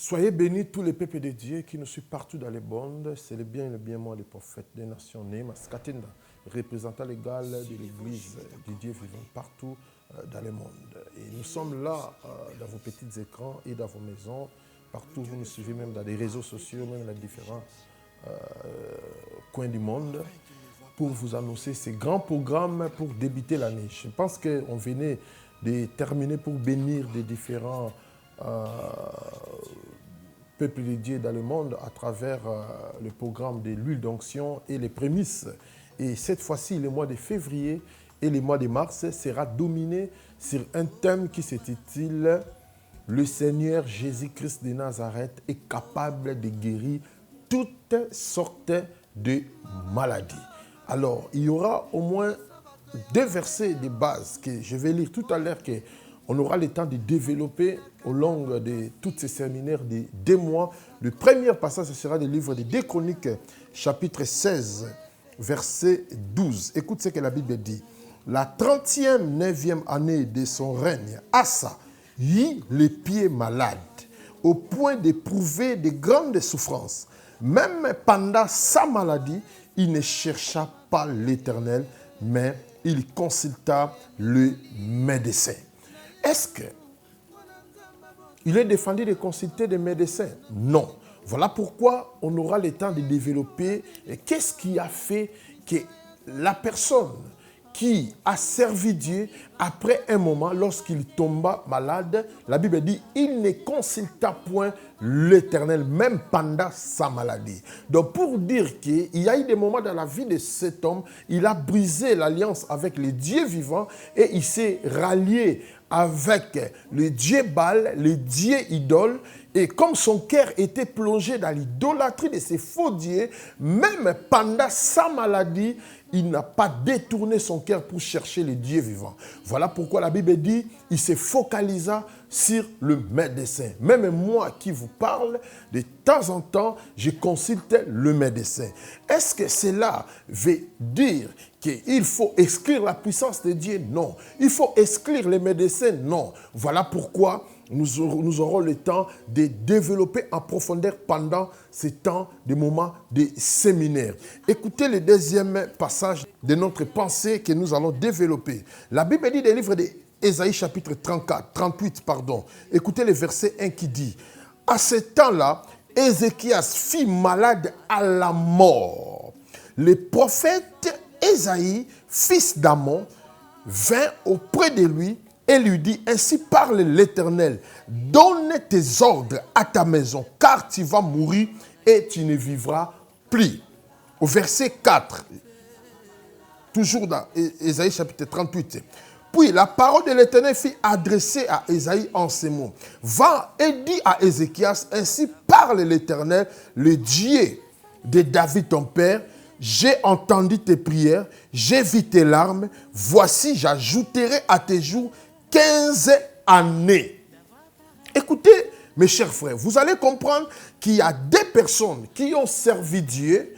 Soyez bénis tous les peuples de Dieu qui nous suivent partout dans le monde. C'est le bien et le bien-moi des prophètes des nations nées. Maskatenda, représentant légal de l'Église du Dieu vivant partout dans le monde. Et nous sommes là dans vos petits écrans et dans vos maisons. Partout, vous nous suivez même dans les réseaux sociaux, même dans différents coins du monde, pour vous annoncer ces grands programmes pour débuter l'année. Je pense qu'on venait de terminer pour bénir des différents peuple de Dieu dans le monde à travers le programme de l'huile d'onction et les prémices. Et cette fois-ci, le mois de février et le mois de mars sera dominé sur un thème qui s'intitule « Le Seigneur Jésus-Christ de Nazareth est capable de guérir toutes sortes de maladies ». Alors, il y aura au moins 2 versets de base que je vais lire tout à l'heure, qu'on aura le temps de développer au long de tous ces séminaires de 2 mois. Le premier passage, ce sera le livre de 2 Chroniques, chapitre 16, verset 12. Écoute ce que la Bible dit. La 39e année de son règne, Asa eut les pieds malades, au point d'éprouver de grandes souffrances. Même pendant sa maladie, il ne chercha pas l'Éternel, mais il consulta le médecin. Est-ce qu'il est défendu de consulter des médecins? Non. Voilà pourquoi on aura le temps de développer qu'est-ce qui a fait que la personne qui a servi Dieu, après un moment, lorsqu'il tomba malade, la Bible dit, il ne consulta point l'Éternel, même pendant sa maladie. Donc, pour dire qu'il y a eu des moments dans la vie de cet homme, il a brisé l'alliance avec le Dieu vivant et il s'est rallié avec le Dieu Baal, le Dieu idole. Et comme son cœur était plongé dans l'idolâtrie de ces faux dieux, même pendant sa maladie, il n'a pas détourné son cœur pour chercher le Dieu vivant. Voilà pourquoi la Bible dit, il se focalisa sur le médecin. Même moi qui vous parle, de temps en temps, je consulte le médecin. Est-ce que cela veut dire qu'il faut exclure la puissance de Dieu? Non. Il faut exclure les médecins? Non. Voilà pourquoi nous aurons le temps de développer en profondeur pendant ces temps, des moments de séminaire. Écoutez le deuxième passage de notre pensée que nous allons développer. La Bible dit dans le livre d'Ésaïe chapitre 38. Écoutez le verset 1 qui dit « À ce temps-là, Ézéchias fit malade à la mort. Le prophète Ésaïe, fils d'Amon, vint auprès de lui et lui dit, ainsi parle l'Éternel, donne tes ordres à ta maison, car tu vas mourir et tu ne vivras plus. Au verset 4, toujours dans Ésaïe chapitre 38. Puis la parole de l'Éternel fut adressée à Ésaïe en ces mots. Va et dis à Ézéchias, ainsi parle l'Éternel, le Dieu de David ton père. J'ai entendu tes prières, j'ai vu tes larmes. Voici, j'ajouterai à tes jours 15 années. Écoutez, mes chers frères, vous allez comprendre qu'il y a des personnes qui ont servi Dieu.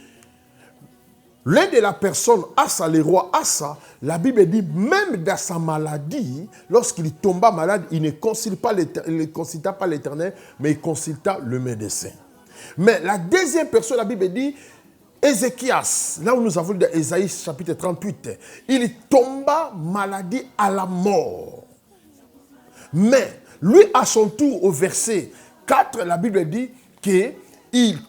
L'un de la personne, Asa, le roi Asa, la Bible dit, même dans sa maladie, lorsqu'il tomba malade, il ne consulta pas l'Éternel, mais il consulta le médecin. Mais la deuxième personne, la Bible dit, Ézéchias, là où nous avons lu dans Ésaïe chapitre 38, il tomba maladie à la mort. Mais lui, à son tour, au verset 4, la Bible dit qu'il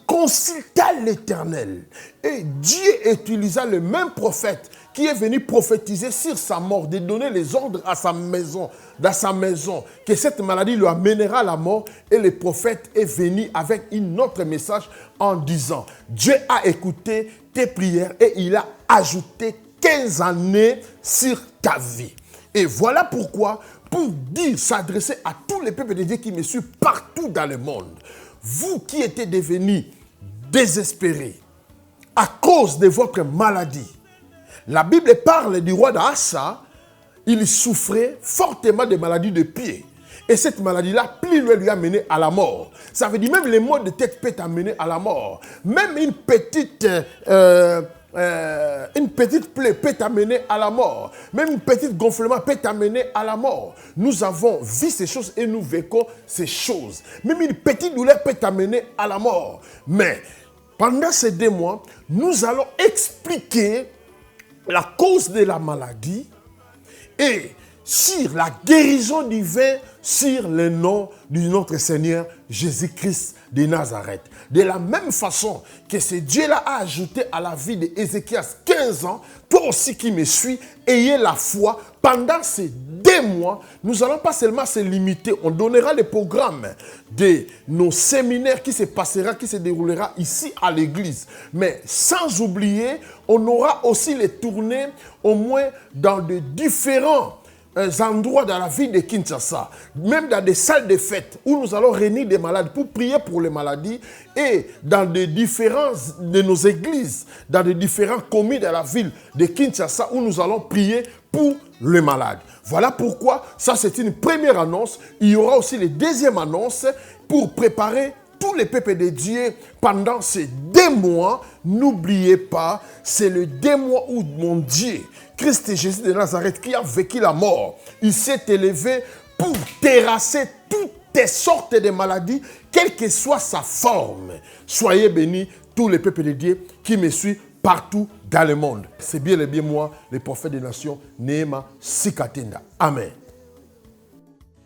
consulta l'Éternel. Et Dieu utilisa le même prophète qui est venu prophétiser sur sa mort, de donner les ordres à sa maison, dans sa maison, que cette maladie lui amènera à la mort. Et le prophète est venu avec un autre message en disant, Dieu a écouté tes prières et il a ajouté 15 années sur ta vie. Et voilà pourquoi, pour dire, s'adresser à tous les peuples de Dieu qui me suivent partout dans le monde, vous qui étiez devenus désespérés à cause de votre maladie, la Bible parle du roi d'Assa, il souffrait fortement de maladies de pied. Et cette maladie-là, plus loin, lui a mené à la mort. Ça veut dire même les maux de tête peuvent t'amener à la mort. Même une petite une petite plaie peut t'amener à la mort. Même une petite gonflement peut t'amener à la mort. Nous avons vu ces choses et nous vécons ces choses. Même une petite douleur peut t'amener à la mort. Mais pendant ces 2 mois, nous allons expliquer la cause de la maladie et sur la guérison divine, sur le nom de notre Seigneur Jésus-Christ de Nazareth. De la même façon que ce Dieu-là a ajouté à la vie d'Ézéchias 15 ans, toi aussi qui me suis, ayez la foi. Pendant ces 2 mois, nous n'allons pas seulement se limiter, on donnera les programmes de nos séminaires qui se déroulera ici à l'église. Mais sans oublier, on aura aussi les tournées au moins dans de différents endroits dans la ville de Kinshasa, même dans des salles de fête où nous allons réunir des malades pour prier pour les maladies et dans des différences de nos églises, dans des différents communes de la ville de Kinshasa où nous allons prier pour les malades. Voilà pourquoi, ça c'est une première annonce. Il y aura aussi les deuxième annonce pour préparer tous les peuples de Dieu pendant ces 2 mois. N'oubliez pas, c'est le 2 mois où mon Dieu, Christ Jésus de Nazareth, qui a vécu la mort, il s'est élevé pour terrasser toutes sortes de maladies, quelle que soit sa forme. Soyez bénis, tous les peuples de Dieu qui me suivent partout dans le monde. C'est bien et bien moi, le prophète des nations, Néhéma Sikatenda. Amen.